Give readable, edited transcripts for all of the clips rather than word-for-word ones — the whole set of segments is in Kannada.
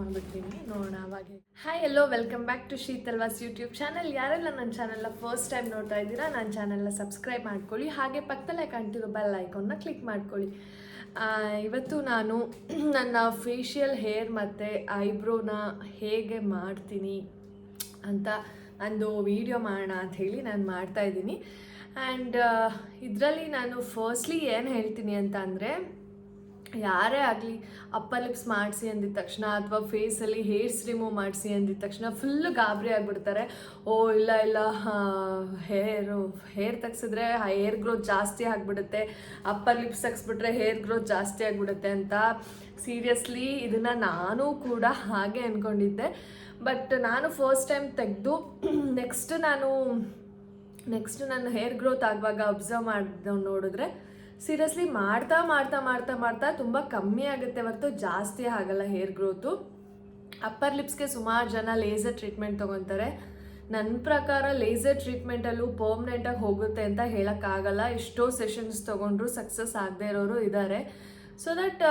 ಮಾಡಿಬಿಡ್ತೀನಿ ನೋಡೋಣ ಅವಾಗೆ. Hi hello welcome back to ಶೀತಲ್ವಾಸ್ ಯೂಟ್ಯೂಬ್ ಚಾನಲ್. ಯಾರೆಲ್ಲ ನನ್ನ ಚಾನಲ್ನ ಫಸ್ಟ್ ಟೈಮ್ ನೋಡ್ತಾ ಇದ್ದೀರಾ ನನ್ನ ಚಾನಲ್ನ ಸಬ್ಸ್ಕ್ರೈಬ್ ಮಾಡ್ಕೊಳ್ಳಿ, ಹಾಗೆ ಪಕ್ಕದಲ್ಲೇ ಕಾಣ್ತಿರೋ ಬೆಲ್ ಐಕಾನ್ನ ಕ್ಲಿಕ್ ಮಾಡ್ಕೊಳ್ಳಿ. ಇವತ್ತು ನಾನು ನನ್ನ ಫೇಶಿಯಲ್ ಹೇರ್ ಮತ್ತು ಐಬ್ರೋನ ಹೇಗೆ ಮಾಡ್ತೀನಿ ಅಂತ ಒಂದು ವಿಡಿಯೋ ಮಾಡೋಣ ಅಂತ ಹೇಳಿ ನಾನು ಮಾಡ್ತಾಯಿದ್ದೀನಿ. ಆ್ಯಂಡ್ ಇದರಲ್ಲಿ ನಾನು ಫಸ್ಟ್ಲಿ ಏನು ಹೇಳ್ತೀನಿ ಅಂತ ಅಂದರೆ, ಯಾರೇ ಆಗಲಿ ಅಪ್ಪರ್ ಲಿಪ್ಸ್ ಮಾಡಿಸಿ ಅಂದಿದ ತಕ್ಷಣ ಅಥವಾ ಫೇಸಲ್ಲಿ ಹೇರ್ಸ್ ರಿಮೂವ್ ಮಾಡಿಸಿ ಅಂದಿದ ತಕ್ಷಣ ಫುಲ್ಲು ಗಾಬರಿ ಆಗಿಬಿಡ್ತಾರೆ. ಓ ಇಲ್ಲ ಹೇರ್ ತೆಗ್ಸಿದ್ರೆ ಹೇರ್ ಗ್ರೋತ್ ಜಾಸ್ತಿ ಆಗಿಬಿಡುತ್ತೆ, ಅಪ್ಪರ್ ಲಿಪ್ಸ್ ತೆಗ್ಸ್ಬಿಟ್ರೆ ಹೇರ್ ಗ್ರೋತ್ ಜಾಸ್ತಿ ಆಗಿಬಿಡುತ್ತೆ ಅಂತ. ಸೀರಿಯಸ್ಲಿ ಇದನ್ನು ನಾನು ಕೂಡ ಹಾಗೆ ಅಂದ್ಕೊಂಡಿದ್ದೆ. ಬಟ್ ನಾನು ಫಸ್ಟ್ ಟೈಮ್ ತೆಗೆದು ನೆಕ್ಸ್ಟ್ ನಾನು ಹೇರ್ ಗ್ರೋತ್ ಆಗುವಾಗ ಅಬ್ಸರ್ವ್ ಮಾಡಿ ನೋಡಿದ್ರೆ ಸೀರಿಯಸ್ಲಿ ಮಾಡ್ತಾ ತುಂಬ ಕಮ್ಮಿ ಆಗುತ್ತೆ ಹೊರತು ಜಾಸ್ತಿ ಆಗಲ್ಲ ಹೇರ್ ಗ್ರೋತು. ಅಪ್ಪರ್ ಲಿಪ್ಸ್ಗೆ ಸುಮಾರು ಜನ ಲೇಸರ್ ಟ್ರೀಟ್ಮೆಂಟ್ ತೊಗೊತಾರೆ. ನನ್ನ ಪ್ರಕಾರ ಲೇಸರ್ ಟ್ರೀಟ್ಮೆಂಟಲ್ಲೂ ಪರ್ಮನೆಂಟಾಗಿ ಹೋಗುತ್ತೆ ಅಂತ ಹೇಳೋಕ್ಕಾಗಲ್ಲ. ಎಷ್ಟೋ ಸೆಷನ್ಸ್ ತೊಗೊಂಡ್ರು ಸಕ್ಸಸ್ ಆಗದೆ ಇರೋರು ಇದ್ದಾರೆ. ಸೊ ದಟ್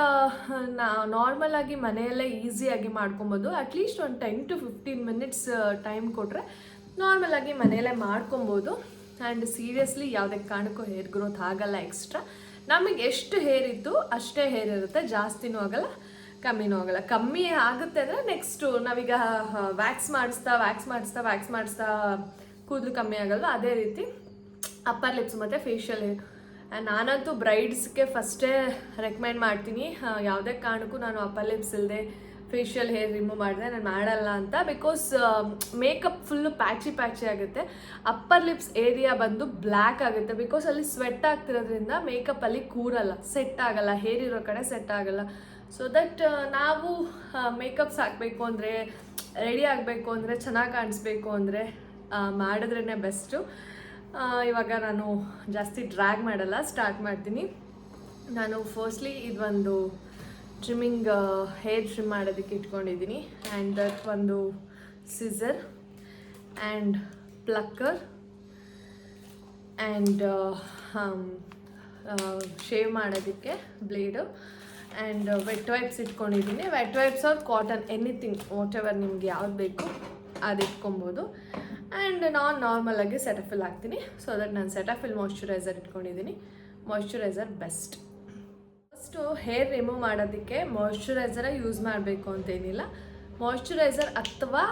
ನಾರ್ಮಲಾಗಿ ಮನೆಯಲ್ಲೇ ಈಸಿಯಾಗಿ ಮಾಡ್ಕೊಬೋದು. ಅಟ್ಲೀಸ್ಟ್ ಒಂದು 10 to 15 minutes ಟೈಮ್ ಕೊಟ್ಟರೆ ನಾರ್ಮಲಾಗಿ ಮನೆಯಲ್ಲೇ ಮಾಡ್ಕೊಬೋದು. ಆ್ಯಂಡ್ ಸೀರಿಯಸ್ಲಿ ಯಾವುದೇ ಕಾರಣಕ್ಕೂ ಹೇರ್ ಗ್ರೋತ್ ಆಗಲ್ಲ ಎಕ್ಸ್ಟ್ರಾ. ನಮಗೆ ಎಷ್ಟು ಹೇರ್ ಇತ್ತು ಅಷ್ಟೇ ಹೇರ್ ಇರುತ್ತೆ, ಜಾಸ್ತಿನೂ ಆಗಲ್ಲ ಕಮ್ಮಿನೂ ಆಗಲ್ಲ. ಕಮ್ಮಿ ಆಗುತ್ತೆ ಅಂದರೆ ನೆಕ್ಸ್ಟು ನಾವೀಗ ವ್ಯಾಕ್ಸ್ ಮಾಡಿಸ್ತಾ ಕೂದಲು ಕಮ್ಮಿ ಆಗಲ್ಲ. ಅದೇ ರೀತಿ ಅಪ್ಪರ್ ಲಿಪ್ಸ್ ಮತ್ತು ಫೇಶಿಯಲ್ ಹೇರ್. ನಾನಂತೂ ಬ್ರೈಡ್ಸ್ಗೆ ಫಸ್ಟೇ ರೆಕಮೆಂಡ್ ಮಾಡ್ತೀನಿ, ಯಾವುದೇ ಕಾರಣಕ್ಕೂ ನಾನು ಅಪ್ಪರ್ ಲಿಪ್ಸ್ ಇಲ್ಲದೆ ಫೇಶಿಯಲ್ ಹೇರ್ ರಿಮೂವ್ ಮಾಡಿದೆ ನಾನು ಮಾಡಲ್ಲ ಅಂತ. ಬಿಕಾಸ್ ಮೇಕಪ್ ಫುಲ್ಲು ಪ್ಯಾಚಿ ಆಗುತ್ತೆ. ಅಪ್ಪರ್ ಲಿಪ್ಸ್ ಏರಿಯಾ ಬಂದು ಬ್ಲ್ಯಾಕ್ ಆಗುತ್ತೆ. ಬಿಕಾಸ್ ಅಲ್ಲಿ ಸ್ವೆಟ್ ಆಗ್ತಿರೋದ್ರಿಂದ ಮೇಕಪ್ಪಲ್ಲಿ ಕೂರಲ್ಲ, ಸೆಟ್ ಆಗಲ್ಲ, ಹೇರ್ ಇರೋ ಕಡೆ ಸೆಟ್ ಆಗಲ್ಲ. ಸೊ ದಟ್ ನಾವು ಮೇಕಪ್ಸ್ ಹಾಕಬೇಕು ಅಂದರೆ, ರೆಡಿ ಆಗಬೇಕು ಅಂದರೆ, ಚೆನ್ನಾಗಿ ಕಾಣಿಸ್ಬೇಕು ಅಂದರೆ ಮಾಡಿದ್ರೇ ಬೆಸ್ಟು. ಇವಾಗ ನಾನು ಜಾಸ್ತಿ ಡ್ರ್ಯಾಗ್ ಮಾಡಲ್ಲ, ಸ್ಟಾರ್ಟ್ ಮಾಡ್ತೀನಿ. ನಾನು ಫಸ್ಟ್ಲಿ ಇದೊಂದು ಟ್ರಿಮ್ಮಿಂಗ್ ಹೇರ್ ಟ್ರಿಮ್ ಮಾಡೋದಕ್ಕೆ ಇಟ್ಕೊಂಡಿದ್ದೀನಿ. ಆ್ಯಂಡ್ ದಟ್ ಒಂದು scissor and plucker and shave ಮಾಡೋದಕ್ಕೆ ಬ್ಲೇಡು ಆ್ಯಂಡ್ ವೆಟ್ ವೈಪ್ಸ್ ಇಟ್ಕೊಂಡಿದ್ದೀನಿ. Wet wipes or cotton, anything whatever ನಿಮ್ಗೆ ಯಾವ್ದು ಬೇಕು ಅದು ಇಟ್ಕೊಬೋದು. ಆ್ಯಂಡ್ ನಾರ್ಮಲಾಗಿ ಸೆಟಫಿಲ್ ಹಾಕ್ತೀನಿ. ಸೊ ದಟ್ ನಾನು ಸೆಟಫಿಲ್ ಮಾಯ್ಶ್ಚರೈಸರ್ ಇಟ್ಕೊಂಡಿದ್ದೀನಿ. Moisturiser best. First hair remove ಮಾಡೋದಕ್ಕೆ ಮಾಯ್ಶ್ಚರೈಸರ ಯೂಸ್ ಮಾಡಬೇಕು ಅಂತೇನಿಲ್ಲ. ಮಾಯ್ಶ್ಚರೈಸರ್ ಅಥವಾ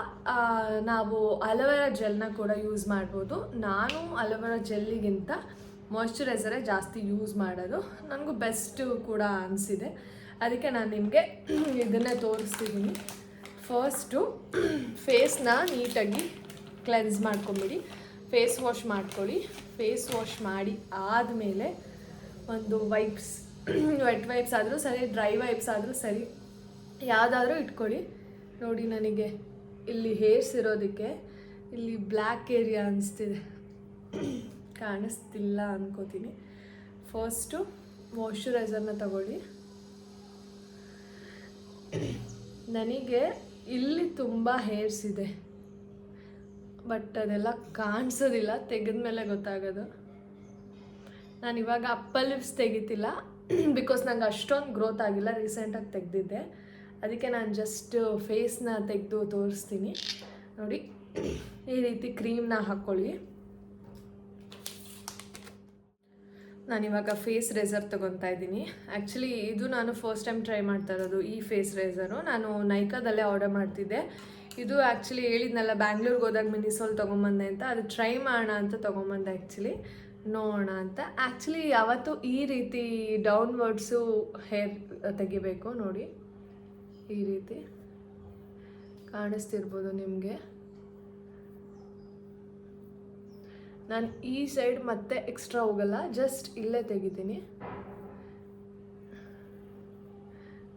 ನಾವು ಅಲೋವೆರಾ ಜೆಲ್ನ ಕೂಡ ಯೂಸ್ ಮಾಡ್ಬೋದು. ನಾನು ಅಲೋವೆರಾ ಜೆಲ್ಲಿಗಿಂತ ಮಾಯ್ಶ್ಚರೈಸರೇ ಜಾಸ್ತಿ ಯೂಸ್ ಮಾಡೋದು, ನನಗೂ ಬೆಸ್ಟು ಕೂಡ ಅನಿಸಿದೆ. ಅದಕ್ಕೆ ನಾನು ನಿಮಗೆ ಇದನ್ನೇ ತೋರಿಸ್ತಿದ್ದೀನಿ. ಫಸ್ಟು ಫೇಸ್ನ ನೀಟಾಗಿ ಕ್ಲೆನ್ಸ್ ಮಾಡ್ಕೊಂಬಿಡಿ. ಫೇಸ್ ವಾಶ್ ಮಾಡ್ಕೊಳ್ಳಿ. ಫೇಸ್ ವಾಶ್ ಮಾಡಿ ಆದಮೇಲೆ ಒಂದು ವೈಪ್ಸ್, ವೆಟ್ ವೈಪ್ಸ್ ಆದರೂ ಸರಿ, ಡ್ರೈ ವೈಪ್ಸ್ ಆದರೂ ಸರಿ, ಯಾವುದಾದ್ರೂ ಇಟ್ಕೊಳ್ಳಿ. ನೋಡಿ, ನನಗೆ ಇಲ್ಲಿ ಹೇರ್ಸ್ ಇರೋದಕ್ಕೆ ಇಲ್ಲಿ ಬ್ಲ್ಯಾಕ್ ಏರಿಯಾ ಅನಿಸ್ತಿದೆ, ಕಾಣಿಸ್ತಿಲ್ಲ ಅನ್ಕೋತೀನಿ. ಫಸ್ಟು ಮಾಯ್ಶ್ಚರೈಸರ್ನ ತಗೊಳ್ಳಿ. ನನಗೆ ಇಲ್ಲಿ ತುಂಬ ಹೇರ್ಸ್ ಇದೆ, ಬಟ್ ಅದೆಲ್ಲ ಕಾಣಿಸೋದಿಲ್ಲ, ತೆಗೆದ್ಮೇಲೆ ಗೊತ್ತಾಗೋದು. ನಾನು ಇವಾಗ ಅಪ್ಪರ್ ಲಿಪ್ಸ್ ತೆಗಿತಿಲ್ಲ, ಬಿಕಾಸ್ ನಂಗೆ ಅಷ್ಟೊಂದು ಗ್ರೋತ್ ಆಗಿಲ್ಲ, ರೀಸೆಂಟಾಗಿ ತೆಗೆದಿದ್ದೆ. ಅದಕ್ಕೆ ನಾನು ಜಸ್ಟ್ ಫೇಸ್ನ ತೆಗೆದು ತೋರಿಸ್ತೀನಿ. ನೋಡಿ, ಈ ರೀತಿ ಕ್ರೀಮ್ನ ಹಾಕ್ಕೊಳ್ಳಿ. ನಾನಿವಾಗ ಫೇಸ್ ರೇಸರ್ ತೊಗೊತಾ ಇದ್ದೀನಿ. ಆ್ಯಕ್ಚುಲಿ ಇದು ನಾನು ಫಸ್ಟ್ ಟೈಮ್ ಟ್ರೈ ಮಾಡ್ತಾ ಇರೋದು. ಈ ಫೇಸ್ ರೇಸರು ನಾನು ನೈಕಾದಲ್ಲೇ ಆರ್ಡರ್ ಮಾಡ್ತಿದ್ದೆ. ಇದು ಆ್ಯಕ್ಚುಲಿ ಹೇಳಿದ್ನಲ್ಲ, ಬ್ಯಾಂಗ್ಳೂರ್ಗೆ ಹೋದಾಗ ಮಿನಿಸೋಲ್ ತೊಗೊಂಬಂದೆ ಅಂತ, ಅದು ಟ್ರೈ ಮಾಡೋಣ ಅಂತ ತೊಗೊಂಬಂದೆ. ಆ್ಯಕ್ಚುಲಿ ನೋಡೋಣ ಅಂತ. ಆ್ಯಕ್ಚುಲಿ ಯಾವತ್ತೂ ಈ ರೀತಿ ಡೌನ್ವರ್ಡ್ಸು ಹೇರ್ ತೆಗಿಬೇಕು. ನೋಡಿ, ಈ ರೀತಿ ಕಾಣಿಸ್ತಿರ್ಬೋದು ನಿಮಗೆ. ನಾನು ಈ ಸೈಡ್ ಮತ್ತೆ ಎಕ್ಸ್ಟ್ರಾ ಹೋಗಲ್ಲ, ಜಸ್ಟ್ ಇಲ್ಲೇ ತೆಗಿತೀನಿ.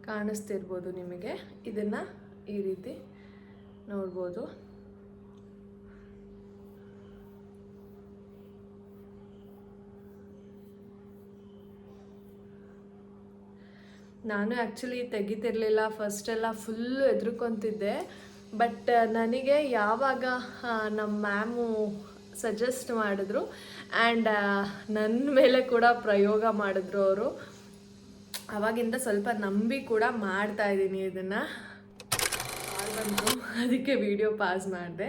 ಕಾಣಿಸ್ತಿರ್ಬೋದು ನಿಮಗೆ. ಇದನ್ನು ಈ ರೀತಿ ನೋಡ್ಬೋದು. ನಾನು ಆ್ಯಕ್ಚುಲಿ ತೆಗಿತಿರ್ಲಿಲ್ಲ, ಫಸ್ಟೆಲ್ಲ ಫುಲ್ಲು ಹೆದರ್ಕೊತಿದ್ದೆ. ಬಟ್ ನನಗೆ ಯಾವಾಗ ನಮ್ಮ ಮ್ಯಾಮು ಸಜೆಸ್ಟ್ ಮಾಡಿದ್ರು ಆ್ಯಂಡ್ ನನ್ನ ಮೇಲೆ ಕೂಡ ಪ್ರಯೋಗ ಮಾಡಿದ್ರು ಅವರು, ಆವಾಗಿಂದ ಸ್ವಲ್ಪ ನಂಬಿ ಕೂಡ ಮಾಡ್ತಾಯಿದ್ದೀನಿ ಇದನ್ನು. ಕಾಲ್ ಬಂತು, ಅದಕ್ಕೆ ವಿಡಿಯೋ ಪಾಸ್ ಮಾಡಿದೆ.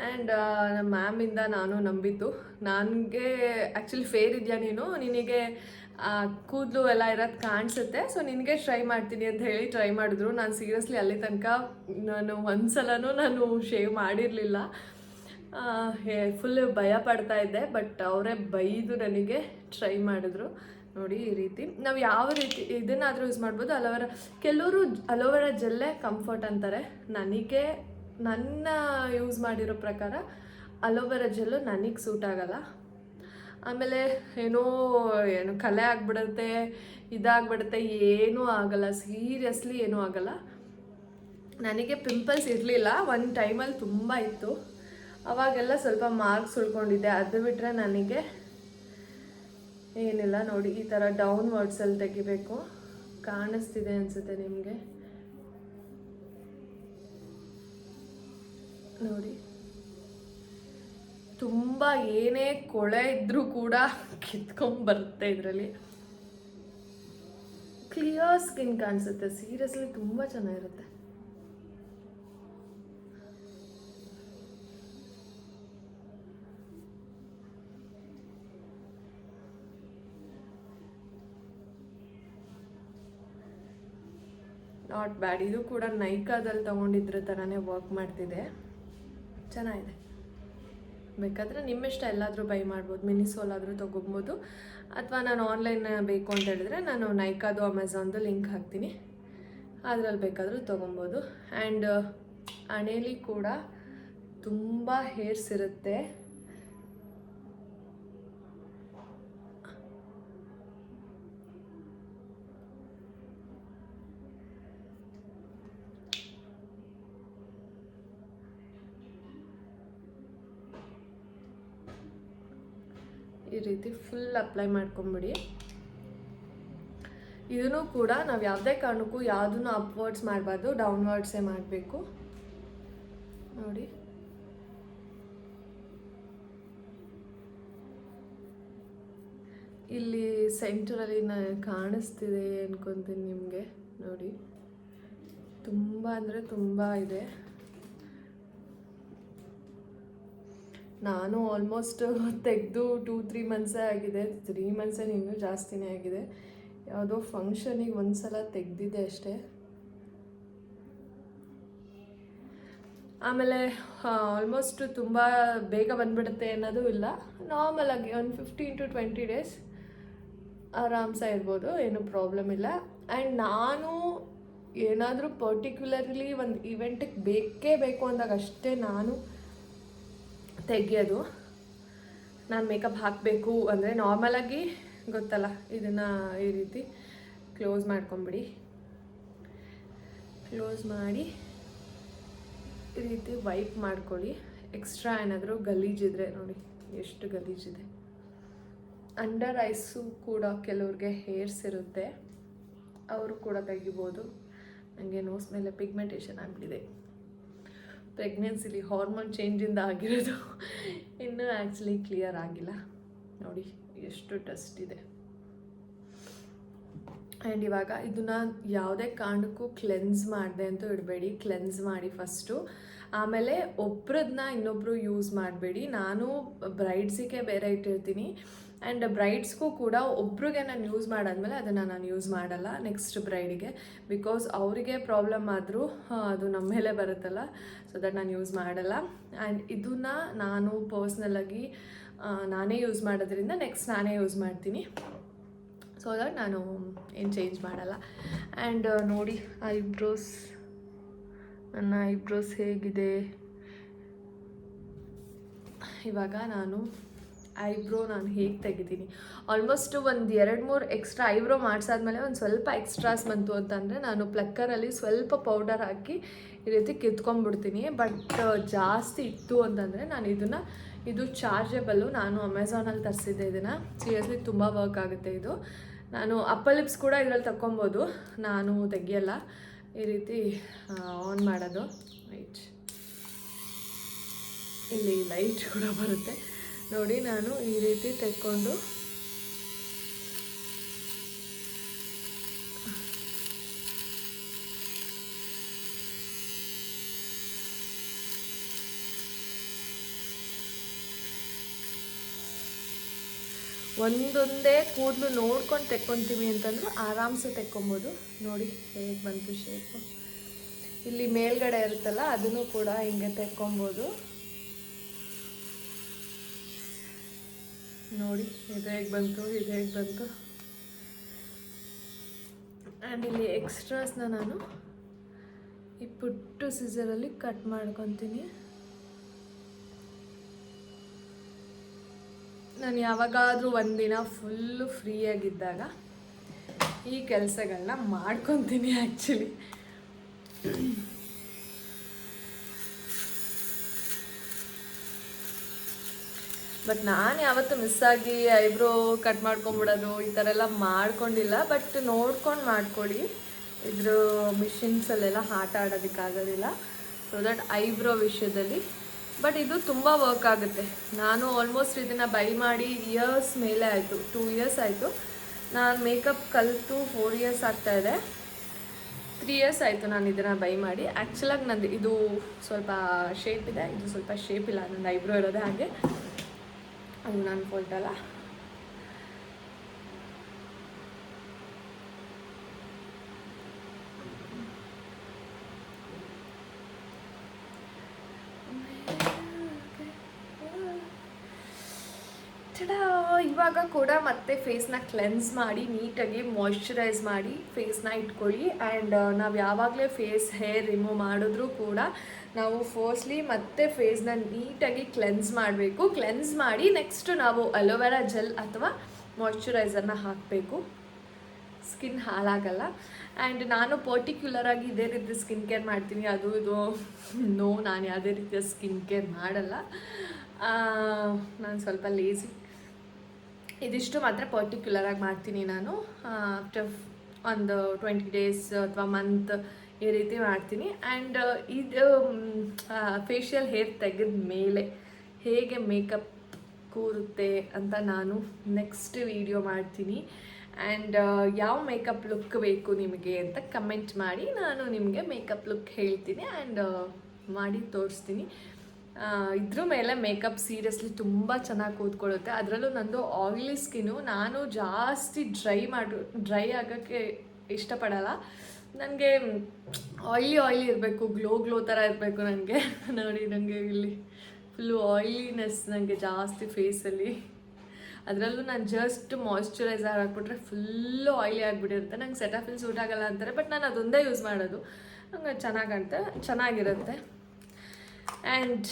ಆ್ಯಂಡ್ ನಮ್ಮ ಮ್ಯಾಮಿಂದ ನಾನು ನಂಬಿದ್ದು, ನನಗೆ ಆ್ಯಕ್ಚುಲಿ ಫೇರ್ ಇದೆಯಾ ನಿನಗೆ ಕೂದಲು ಎಲ್ಲ ಇರೋದು ಕಾಣಿಸುತ್ತೆ, ಸೊ ನಿನಗೆ ಟ್ರೈ ಮಾಡ್ತೀನಿ ಅಂತ ಹೇಳಿ ಟ್ರೈ ಮಾಡಿದ್ರು. ನಾನು ಸೀರಿಯಸ್ಲಿ ಅಲ್ಲಿ ತನಕ ನಾನು ಒಂದ್ಸಲನೂ ನಾನು ಶೇವ್ ಮಾಡಿರಲಿಲ್ಲ. ಫುಲ್ ಭಯ ಪಡ್ತಾ ಇದ್ದೆ. ಬಟ್ ಅವರೇ ಬೈದು ನನಗೆ ಟ್ರೈ ಮಾಡಿದ್ರು. ನೋಡಿ ಈ ರೀತಿ ನಾವು ಯಾವ ರೀತಿ ಇದನ್ನಾದರೂ ಯೂಸ್ ಮಾಡ್ಬೋದು. ಕೆಲವರು ಅಲೋವೆರಾ ಜೆಲ್ಲೇ ಕಂಫರ್ಟ್ ಅಂತಾರೆ. ನನಗೆ ನನ್ನ ಯೂಸ್ ಮಾಡಿರೋ ಪ್ರಕಾರ ಅಲೋವೆರಾ ಜೆಲ್ಲು ನನಗೆ ಸೂಟ್ ಆಗಲ್ಲ. ಆಮೇಲೆ ಏನು ಕಲೆ ಆಗಿಬಿಡುತ್ತೆ, ಇದಾಗ್ಬಿಡುತ್ತೆ, ಏನೂ ಆಗಲ್ಲ. ಸೀರಿಯಸ್ಲಿ ಏನೂ ಆಗಲ್ಲ. ನನಗೆ ಪಿಂಪಲ್ಸ್ ಇರಲಿಲ್ಲ, ಒಂದು ಟೈಮಲ್ಲಿ ತುಂಬ ಇತ್ತು. ಅವಾಗೆಲ್ಲ ಸ್ವಲ್ಪ ಮಾರ್ಕ್ಸ್ ಉಳ್ಕೊಂಡಿದ್ದೆ. ಅದು ಬಿಟ್ಟರೆ ನನಗೆ ಏನಿಲ್ಲ. ನೋಡಿ ಈ ಥರ ಡೌನ್ ವರ್ಡ್ಸಲ್ಲಿ ತೆಗಿಬೇಕು. ಕಾಣಿಸ್ತಿದೆ ಅನಿಸುತ್ತೆ ನಿಮಗೆ. ನೋಡಿ, ತುಂಬ ಏನೇ ಕೊಳೆ ಇದ್ರೂ ಕೂಡ ಕಿತ್ಕೊಂಡ್ಬರುತ್ತೆ. ಇದರಲ್ಲಿ ಕ್ಲಿಯರ್ ಸ್ಕಿನ್ ಕಾಣಿಸುತ್ತೆ. ಸೀರಿಯಸ್ಲಿ ತುಂಬ ಚೆನ್ನಾಗಿರುತ್ತೆ. Not bad. ಇದು ಕೂಡ ನೈಕಾದಲ್ಲಿ ತೊಗೊಂಡಿದ್ರ ಥರನೇ ವರ್ಕ್ ಮಾಡ್ತಿದೆ. ಚೆನ್ನಾಗಿದೆ. ಬೇಕಾದರೆ ನಿಮ್ಮಿಷ್ಟ ಎಲ್ಲಾದರೂ ಬೈ ಮಾಡ್ಬೋದು. ಮಿನಿಸೋಲಾದರೂ ತೊಗೊಬೋದು. ಅಥವಾ ನಾನು ಆನ್ಲೈನ್ ಬೇಕು ಅಂತ ಹೇಳಿದ್ರೆ ನಾನು ನೈಕಾದು ಅಮೆಝಾನ್ದು ಲಿಂಕ್ ಹಾಕ್ತೀನಿ, ಅದರಲ್ಲಿ ಬೇಕಾದರೂ ತೊಗೊಬೋದು. ಆ್ಯಂಡ್ ಹಣೆಯಲ್ಲಿ ಕೂಡ ತುಂಬ ಹೇರ್ಸ್ ಇರುತ್ತೆ. ಈ ರೀತಿ ಫುಲ್ ಅಪ್ಲೈ ಮಾಡ್ಕೊಂಬಿಡಿ. ಇದನ್ನು ಕೂಡ ನಾವು ಯಾವುದೇ ಕಾರಣಕ್ಕೂ ಯಾವುದನ್ನು ಅಪ್ವರ್ಡ್ಸ್ ಮಾಡಬಾರ್ದು, ಡೌನ್ವರ್ಡ್ಸೇ ಮಾಡಬೇಕು. ನೋಡಿ, ಇಲ್ಲಿ ಸೆಂಟರಲ್ಲಿ ಕಾಣಿಸ್ತಿದೆ ಅನ್ಕೊತೀನಿ ನಿಮಗೆ. ನೋಡಿ, ತುಂಬ ಅಂದರೆ ತುಂಬ ಇದೆ. ನಾನು ಆಲ್ಮೋಸ್ಟ್ ತೆಗೆದು 2-3 ಮಂತ್ಸೇ ಆಗಿದೆ. 3 ಮಂತ್ಸೇ ಇನ್ನೂ ಜಾಸ್ತಿನೇ ಆಗಿದೆ. ಯಾವುದೋ ಫಂಕ್ಷನಿಗೆ ಒಂದು ಸಲ ತೆಗೆದಿದ್ದೆ ಅಷ್ಟೇ. ಆಮೇಲೆ ಆಲ್ಮೋಸ್ಟ್ ತುಂಬ ಬೇಗ ಬಂದುಬಿಡುತ್ತೆ ಅನ್ನೋದು ಇಲ್ಲ. ನಾರ್ಮಲಾಗಿ ಒಂದು 15 to 20 ಡೇಸ್ ಆರಾಮ್ಸೆ ಇರ್ಬೋದು, ಏನೂ ಪ್ರಾಬ್ಲಮ್ ಇಲ್ಲ. ಆ್ಯಂಡ್ ನಾನು ಏನಾದರೂ ಪರ್ಟಿಕ್ಯುಲರ್ಲಿ ಒಂದು ಇವೆಂಟಿಗೆ ಬೇಕೇ ಬೇಕು ಅಂದಾಗ ಅಷ್ಟೇ ನಾನು ತೆಗಿಯೋದು. ನಾನು ಮೇಕಪ್ ಹಾಕಬೇಕು ಅಂದರೆ ನಾರ್ಮಲಾಗಿ ಗೊತ್ತಲ್ಲ, ಇದನ್ನು ಈ ರೀತಿ ಕ್ಲೋಸ್ ಮಾಡ್ಕೊಂಬಿಡಿ. ಕ್ಲೋಸ್ ಮಾಡಿ ಈ ರೀತಿ ವೈಪ್ ಮಾಡ್ಕೊಳ್ಳಿ. ಎಕ್ಸ್ಟ್ರಾ ಏನಾದರೂ ಗಲೀಜಿದ್ರೆ ನೋಡಿ ಎಷ್ಟು ಗಲೀಜಿದೆ. ಅಂಡರ್ ಐಸು ಕೂಡ ಕೆಲವ್ರಿಗೆ ಹೇರ್ಸ್ ಇರುತ್ತೆ, ಅವರು ಕೂಡ ತೆಗಿಬೋದು. ನನಗೆ ನೋಸ್ ಮೇಲೆ ಪಿಗ್ಮೆಂಟೇಷನ್ ಆಗಿಬಿಟ್ಟಿದೆ. ಪ್ರೆಗ್ನೆನ್ಸಿಲಿ ಹಾರ್ಮೋನ್ ಚೇಂಜಿಂದ ಆಗಿರೋದು. ಇನ್ನೂ ಆ್ಯಕ್ಚುಲಿ ಕ್ಲಿಯರ್ ಆಗಿಲ್ಲ. ನೋಡಿ ಎಷ್ಟು ಡಸ್ಟ್ ಇದೆ. ಆ್ಯಂಡ್ ಇವಾಗ ಇದನ್ನು ಯಾವುದೇ ಕಾರಣಕ್ಕೂ ಕ್ಲೆನ್ಸ್ ಮಾಡಿದೆ ಅಂತೂ ಇಡಬೇಡಿ. ಕ್ಲೆನ್ಸ್ ಮಾಡಿ ಫಸ್ಟು, ಆಮೇಲೆ ಒಬ್ರದನ್ನ ಇನ್ನೊಬ್ಬರು ಯೂಸ್ ಮಾಡಬೇಡಿ. ನಾನು ಬ್ರೈಡ್ಸಿಗೆ ಬೇರೆ ಇಟ್ಟಿರ್ತೀನಿ. ಆ್ಯಂಡ್ ಬ್ರೈಡ್ಸ್ಗೂ ಕೂಡ ಒಬ್ರಿಗೆ ನಾನು ಯೂಸ್ ಮಾಡಾದ್ಮೇಲೆ ಅದನ್ನು ನಾನು ಯೂಸ್ ಮಾಡಲ್ಲ ನೆಕ್ಸ್ಟ್ ಬ್ರೈಡಿಗೆ. ಬಿಕಾಸ್ ಅವರಿಗೆ ಪ್ರಾಬ್ಲಮ್ ಆದರೂ ಅದು ನಮ್ಮ ಮೇಲೆ ಬರುತ್ತಲ್ಲ, ಸೊ ದಟ್ ನಾನು ಯೂಸ್ ಮಾಡಲ್ಲ. ಆ್ಯಂಡ್ ಇದನ್ನು ನಾನು ಪರ್ಸ್ನಲಾಗಿ ನಾನೇ ಯೂಸ್ ಮಾಡೋದ್ರಿಂದ ನೆಕ್ಸ್ಟ್ ನಾನೇ ಯೂಸ್ ಮಾಡ್ತೀನಿ. ಸೊ ದಟ್ ನಾನು ಏನು ಚೇಂಜ್ ಮಾಡಲ್ಲ. ಆ್ಯಂಡ್ ನೋಡಿ ನನ್ನ ಐಬ್ರೋಸ್ ಹೇಗಿದೆ. ಇವಾಗ ನಾನು ಹೇಗೆ ತೆಗಿತೀನಿ, ಆಲ್ಮೋಸ್ಟ್ ಒಂದು 2-3 ಎಕ್ಸ್ಟ್ರಾ ಐಬ್ರೋ ಮಾಡಿಸಾದ್ಮೇಲೆ ಒಂದು ಸ್ವಲ್ಪ ಎಕ್ಸ್ಟ್ರಾಸ್ ಬಂತು ಅಂತಂದರೆ ನಾನು ಪ್ಲಕ್ಕರಲ್ಲಿ ಸ್ವಲ್ಪ ಪೌಡರ್ ಹಾಕಿ ಈ ರೀತಿ ಕಿತ್ಕೊಂಡ್ಬಿಡ್ತೀನಿ. ಬಟ್ ಜಾಸ್ತಿ ಇತ್ತು ಅಂತಂದರೆ ನಾನು ಇದು ಚಾರ್ಜಬಲ್ಲು. ನಾನು ಅಮೆಝಾನಲ್ಲಿ ತರಿಸಿದ್ದೆ ಇದನ್ನು. ಸೀರಿಯಸ್ಲಿ ತುಂಬ ವರ್ಕ್ ಆಗುತ್ತೆ ಇದು. ನಾನು ಅಪ್ಪರ್ ಲಿಪ್ಸ್ ಕೂಡ ಇದರಲ್ಲಿ ತಗೊಬೋದು, ನಾನು ತೆಗಿಯಲ್ಲ. ಈ ರೀತಿ ಆನ್ ಮಾಡೋದು. ಇಲ್ಲಿ ಲೈಟ್ ಕೂಡ ಬರುತ್ತೆ ನೋಡಿ. ನಾನು ಈ ರೀತಿ ತೆಕ್ಕೊಂಡು ಒಂದೊಂದೇ ಕೂದಲು ನೋಡ್ಕೊಂಡು ತೆಕ್ಕೊತೀವಿ ಅಂತಂದ್ರು ಆರಾಮ್ಸೆ ತೆಕ್ಕೊಬೋದು. ನೋಡಿ ಹೇಗೆ ಬಂತು ಶೇಪು. ಇಲ್ಲಿ ಮೇಲ್ಗಡೆ ಇರುತ್ತಲ್ಲ ಅದನ್ನು ಕೂಡ ಹಿಂಗೆ ತೆಕ್ಕೊಬೋದು. ನೋಡಿ ಇದು ಹೇಗೆ ಬಂತು, ಇದು ಹೇಗೆ ಬಂತು. ಆ್ಯಂಡ್ ಇಲ್ಲಿ ಎಕ್ಸ್ಟ್ರಾಸ್ನ ನಾನು ಈ ಪುಟ್ಟು ಸಿಸರಲ್ಲಿ ಕಟ್ ಮಾಡ್ಕೊತೀನಿ. ನಾನು ಯಾವಾಗಾದರೂ ಒಂದಿನ ಫುಲ್ಲು ಫ್ರೀಯಾಗಿದ್ದಾಗ ಈ ಕೆಲಸಗಳನ್ನ ಮಾಡ್ಕೊತೀನಿ ಆ್ಯಕ್ಚುಲಿ. ಬಟ್ ನಾನು ಯಾವತ್ತೂ ಮಿಸ್ಸಾಗಿ ಐಬ್ರೋ ಕಟ್ ಮಾಡ್ಕೊಂಬಿಡೋದು ಈ ಥರ ಎಲ್ಲ ಮಾಡ್ಕೊಂಡಿಲ್ಲ. ಬಟ್ ನೋಡ್ಕೊಂಡು ಮಾಡ್ಕೊಳ್ಳಿ, ಇದ್ರ ಮಿಷಿನ್ಸಲ್ಲೆಲ್ಲ ಆಟ ಆಡೋದಕ್ಕಾಗೋದಿಲ್ಲ. ಸೊ ದಟ್ ಐಬ್ರೋ ವಿಷಯದಲ್ಲಿ. ಬಟ್ ಇದು ತುಂಬ ವರ್ಕ್ ಆಗುತ್ತೆ. ನಾನು ಆಲ್ಮೋಸ್ಟ್ ಇದನ್ನು ಬೈ ಮಾಡಿ ಇಯರ್ಸ್ ಮೇಲೆ ಆಯಿತು, 2 ಇಯರ್ಸ್ ಆಯಿತು. ನಾನು ಮೇಕಪ್ ಕಲಿತು 4 ಇಯರ್ಸ್ ಆಗ್ತಾಯಿದೆ. 3 ಇಯರ್ಸ್ ಆಯಿತು ನಾನು ಇದನ್ನು ಬೈ ಮಾಡಿ. ಆ್ಯಕ್ಚುಲಾಗಿ ನಂದು ಇದು ಸ್ವಲ್ಪ ಶೇಪ್ ಇದೆ, ಇದು ಸ್ವಲ್ಪ ಶೇಪ್ ಇಲ್ಲ. ನಂದು ಐಬ್ರೋ ಇರೋದೇ ಹಾಗೆ, ಅದು ನಾನು ಕೊಲ್ಟಲ್ಲ. ಇವಾಗ ಕೂಡ ಮತ್ತೆ ಫೇಸ್ನ ಕ್ಲೆನ್ಸ್ ಮಾಡಿ ನೀಟಾಗಿ ಮಾಯ್ಶ್ಚರೈಸ್ ಮಾಡಿ ಫೇಸ್ನ ಇಟ್ಕೊಳ್ಳಿ. ಆ್ಯಂಡ್ ನಾವು ಯಾವಾಗಲೇ ಫೇಸ್ ಹೇರ್ ರಿಮೂವ್ ಮಾಡಿದ್ರೂ ಕೂಡ ನಾವು ಫಸ್ಟ್ಲಿ ಮತ್ತೆ ಫೇಸ್ನ ನೀಟಾಗಿ ಕ್ಲೆನ್ಸ್ ಮಾಡಬೇಕು. ಕ್ಲೆನ್ಸ್ ಮಾಡಿ ನೆಕ್ಸ್ಟು ನಾವು ಅಲೋವೆರಾ ಜೆಲ್ ಅಥವಾ ಮಾಯ್ಶ್ಚರೈಸರ್ನ ಹಾಕಬೇಕು. ಸ್ಕಿನ್ ಹಾಳಾಗಲ್ಲ. ಆ್ಯಂಡ್ ನಾನು ಪರ್ಟಿಕ್ಯುಲರಾಗಿ ಇದೇ ರೀತಿ ಸ್ಕಿನ್ ಕೇರ್ ಮಾಡ್ತೀನಿ. ಅದು ಇದು ನಾನು ಯಾವುದೇ ರೀತಿಯ ಸ್ಕಿನ್ ಕೇರ್ ಮಾಡಲ್ಲ. ನಾನು ಸ್ವಲ್ಪ ಲೇಸಿ. ಇದಿಷ್ಟು ಮಾತ್ರ ಪರ್ಟಿಕ್ಯುಲರಾಗಿ ಮಾಡ್ತೀನಿ ನಾನು. ಆಫ್ಟರ್ ಒಂದು 20 ಡೇಸ್ ಅಥವಾ ಮಂತ್ ಈ ರೀತಿ ಮಾಡ್ತೀನಿ. ಆ್ಯಂಡ್ ಇದು ಫೇಶಿಯಲ್ ಹೇರ್ ತೆಗೆದ ಮೇಲೆ ಹೇಗೆ ಮೇಕಪ್ ಕೂರುತ್ತೆ ಅಂತ ನಾನು ನೆಕ್ಸ್ಟ್ ವಿಡಿಯೋ ಮಾಡ್ತೀನಿ. ಆ್ಯಂಡ್ ಯಾವ ಮೇಕಪ್ ಲುಕ್ ಬೇಕು ನಿಮಗೆ ಅಂತ ಕಮೆಂಟ್ ಮಾಡಿ, ನಾನು ನಿಮಗೆ ಮೇಕಪ್ ಲುಕ್ ಹೇಳ್ತೀನಿ ಆ್ಯಂಡ್ ಮಾಡಿ ತೋರಿಸ್ತೀನಿ. ಇದ್ರ ಮೇಲೆ ಮೇಕಪ್ ಸೀರಿಯಸ್ಲಿ ತುಂಬ ಚೆನ್ನಾಗಿ ಕೂತ್ಕೊಳ್ಳುತ್ತೆ. ಅದರಲ್ಲೂ ನಂದು ಆಯಿಲಿ ಸ್ಕಿನ್ನು. ನಾನು ಜಾಸ್ತಿ ಡ್ರೈ ಆಗೋಕ್ಕೆ ಇಷ್ಟಪಡಲ್ಲ. ನನಗೆ ಆಯಿಲಿ ಇರಬೇಕು, ಗ್ಲೋ ಥರ ಇರಬೇಕು ನನಗೆ. ನೋಡಿ ನನಗೆ ಇಲ್ಲಿ ಫುಲ್ಲು ಆಯಿಲಿನೆಸ್ ನನಗೆ ಜಾಸ್ತಿ ಫೇಸಲ್ಲಿ. ಅದರಲ್ಲೂ ನಾನು ಜಸ್ಟ್ ಮಾಯ್ಶ್ಚರೈಸರ್ ಹಾಕ್ಬಿಟ್ರೆ ಫುಲ್ಲು ಆಯಿಲಿ ಆಗಿಬಿಟ್ಟಿರುತ್ತೆ. ನಂಗೆ ಸೆಟಾಫಿಲ್ ಸೂಟ್ ಆಗಲ್ಲ ಅಂತಾರೆ, ಬಟ್ ನಾನು ಅದೊಂದೇ ಯೂಸ್ ಮಾಡೋದು. ನಂಗೆ ಚೆನ್ನಾಗಿರುತ್ತೆ. ಆ್ಯಂಡ್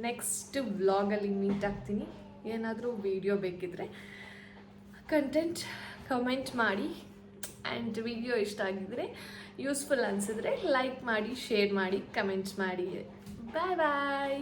ನೆಕ್ಸ್ಟ್ ವ್ಲಾಗಲ್ಲಿ ಮೀಟ್ ಆಗ್ತೀನಿ. ಏನಾದರೂ ವಿಡಿಯೋ ಬೇಕಿದ್ದರೆ ಕಂಟೆಂಟ್ ಕಮೆಂಟ್ ಮಾಡಿ. ಆ್ಯಂಡ್ ವಿಡಿಯೋ ಇಷ್ಟ ಆಗಿದ್ದರೆ, ಯೂಸ್ಫುಲ್ ಅನಿಸಿದ್ರೆ ಲೈಕ್ ಮಾಡಿ, ಶೇರ್ ಮಾಡಿ, ಕಮೆಂಟ್ಸ್ ಮಾಡಿ. ಬಾಯ್ ಬಾಯ್.